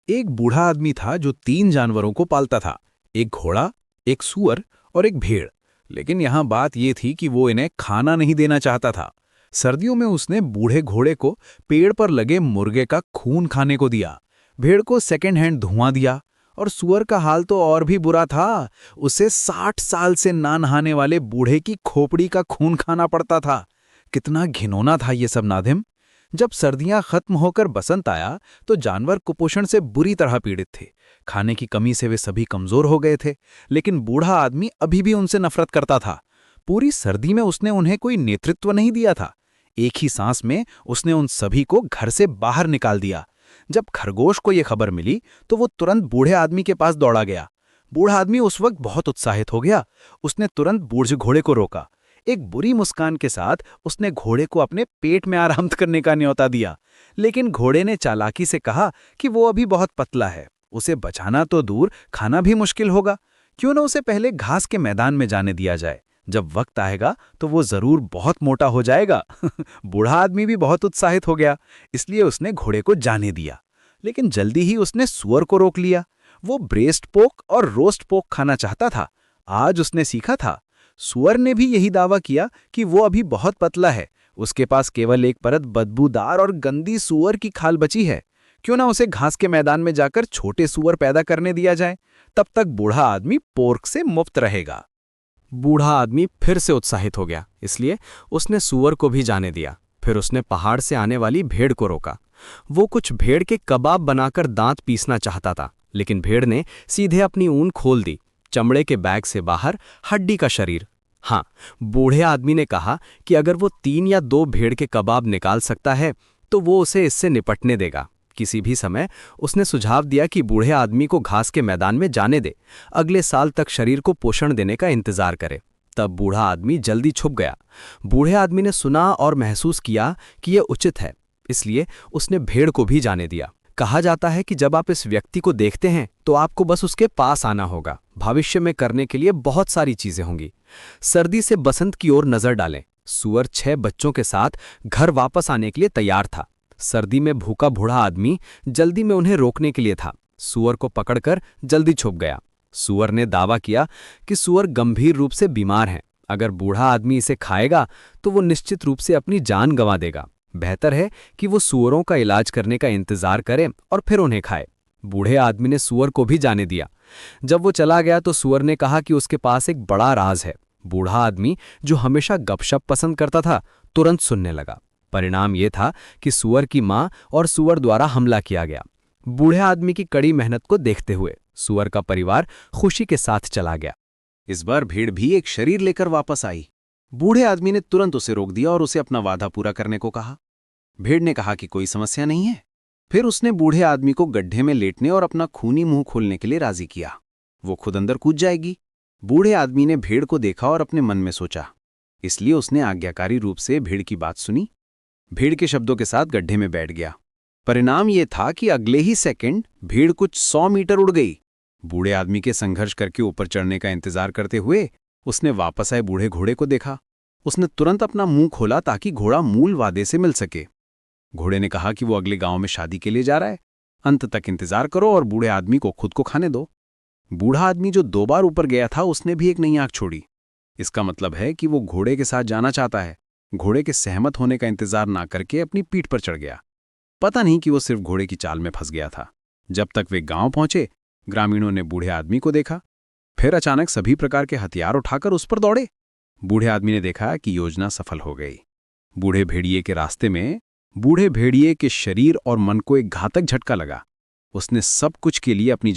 एक बूढ़ा आदमी था जो 3 जानवरों को पालता था। एक घोड़ा, एक सूअर और एक भेड़। लेकिन यहाँ बात ये थी कि वो इन्हें खाना नहीं देना चाहता था। सर्दियों में उसने बूढ़े घोड़े को पेड़ पर लगे मुर्गे का खून खाने को दिया, भेड़ को सेकेंड हैंड धुआं दिया, और सूअर का हाल तो और भी बुरा था। उसे 60 साल से ना नहाने वाले बूढ़े की खोपड़ी का खून खाना पड़ता था। कितना घिनौना था ये सब नादिम। जब सर्दियां खत्म होकर बसंत आया तो जानवर कुपोषण से बुरी तरह पीड़ित थे। खाने की कमी से वे सभी कमजोर हो गए थे। लेकिन बूढ़ा आदमी अभी भी उनसे नफरत करता था। पूरी सर्दी में उसने उन्हें कोई नेतृत्व नहीं दिया था। एक ही सांस में उसने उन सभी को घर से बाहर निकाल दिया। जब खरगोश को यह खबर मिली तो वो तुरंत बूढ़े आदमी के पास दौड़ा गया। बूढ़ा आदमी उस वक्त बहुत उत्साहित हो गया। उसने तुरंत बूढ़े घोड़े को रोका। एक बुरी मुस्कान के साथ उसने घोड़े को अपने पेट में आराम करने का न्योता दिया। लेकिन घोड़े ने चालाकी से कहा कि वो अभी बहुत पतला है, उसे बचाना तो दूर, खाना भी मुश्किल होगा। क्यों न उसे पहले घास के मैदान में जाने दिया जाए। जब वक्त आएगा तो वो जरूर बहुत मोटा हो जाएगा। बूढ़ा आदमी भी बहुत उत्साहित हो गया, इसलिए उसने घोड़े को जाने दिया। लेकिन जल्दी ही उसने सूअर को रोक लिया। वो ब्रेस्ट पोक और रोस्ट पोक खाना चाहता था। आज उसने सीखा था। सूअर ने भी यही दावा किया कि वो अभी बहुत पतला है, उसके पास केवल एक परत बदबूदार और गंदी सूअर की खाल बची है। क्यों ना उसे घास के मैदान में जाकर छोटे सूअर पैदा करने दिया जाए, तब तक बूढ़ा आदमी पोर्क से मुक्त रहेगा। बूढ़ा आदमी फिर से उत्साहित हो गया, इसलिए उसने सूअर को भी जाने दिया। फिर उसने पहाड़ से आने वाली भेड़ को रोका। वो कुछ भेड़ के कबाब बनाकर दांत पीसना चाहता था, लेकिन भेड़ ने सीधे अपनी ऊन खोल दी। चमड़े के बैग से बाहर हड्डी का शरीर। हाँ, बूढ़े आदमी ने कहा कि अगर वो 3 या 2 भेड़ के कबाब निकाल सकता है तो वो उसे इससे निपटने देगा। किसी भी समय उसने सुझाव दिया कि बूढ़े आदमी को घास के मैदान में जाने दे, अगले साल तक शरीर को पोषण देने का इंतजार करे। तब बूढ़ा आदमी जल्दी छुप गया। बूढ़े आदमी ने सुना और महसूस किया कि यह उचित है, इसलिए उसने भेड़ को भी जाने दिया। कहा जाता है कि जब आप इस व्यक्ति को देखते हैं तो आपको बस उसके पास आना होगा। भविष्य में करने के लिए बहुत सारी चीजें होंगी। सर्दी से बसंत की ओर नजर डालें। सूअर 6 बच्चों के साथ घर वापस आने के लिए तैयार था। सर्दी में भूखा बूढ़ा आदमी जल्दी में उन्हें रोकने के लिए था। सूअर को पकड़कर जल्दी छुप गया। सूअर ने दावा किया कि सूअर गंभीर रूप से बीमार है। अगर बूढ़ा आदमी इसे खाएगा तो वो निश्चित रूप से अपनी जान गंवा देगा। बेहतर है कि वो सूअरों का इलाज करने का इंतजार करे और फिर उन्हें खाए। बूढ़े आदमी ने सूअर को भी जाने दिया। जब वो चला गया तो सूअर ने कहा कि उसके पास एक बड़ा राज है। बूढ़ा आदमी, जो हमेशा गपशप पसंद करता था, तुरंत सुनने लगा। परिणाम ये था कि सूअर की मां और सूअर द्वारा हमला किया गया। बूढ़े आदमी की कड़ी मेहनत को देखते हुए सूअर का परिवार खुशी के साथ चला गया। इस बार भेड़ भी एक शरीर लेकर वापस आई। बूढ़े आदमी ने तुरंत उसे रोक दिया और उसे अपना वादा पूरा करने को कहा। भेड़ ने कहा कि कोई समस्या नहीं है। फिर उसने बूढ़े आदमी को गड्ढे में लेटने और अपना खूनी मुंह खोलने के लिए राजी किया। वो खुद अंदर कूद जाएगी। बूढ़े आदमी ने भेड़ को देखा और अपने मन में सोचा, इसलिए उसने आज्ञाकारी रूप से भेड़ की बात सुनी। भेड़ के शब्दों के साथ गड्ढे में बैठ गया। परिणाम ये था कि अगले ही सेकंड भेड़ कुछ 100 मीटर उड़ गई। बूढ़े आदमी के संघर्ष करके ऊपर चढ़ने का इंतजार करते हुए उसने वापस आए बूढ़े घोड़े को देखा। उसने तुरंत अपना मुंह खोला ताकि घोड़ा मूल वादे से मिल सके। घोड़े ने कहा कि वो अगले गांव में शादी के लिए जा रहा है। अंत तक इंतजार करो और बूढ़े आदमी को खुद को खाने दो। बूढ़ा आदमी जो 2 बार ऊपर गया था, उसने भी एक नई आंख छोड़ी। इसका मतलब है कि वो घोड़े के साथ जाना चाहता है। घोड़े के सहमत होने का इंतजार ना करके अपनी पीठ पर चढ़ गया। पता नहीं कि वो सिर्फ घोड़े की चाल में फंस गया था। जब तक वे गांव पहुंचे, ग्रामीणों ने बूढ़े आदमी को देखा। फिर अचानक सभी प्रकार के हथियार उठाकर उस पर दौड़े। बूढ़े आदमी ने देखा कि योजना सफल हो गई। बूढ़े भेड़िए के रास्ते में बूढ़े भेड़िए के शरीर और मन को एक घातक झटका लगा। उसने सब कुछ के लिए अपनी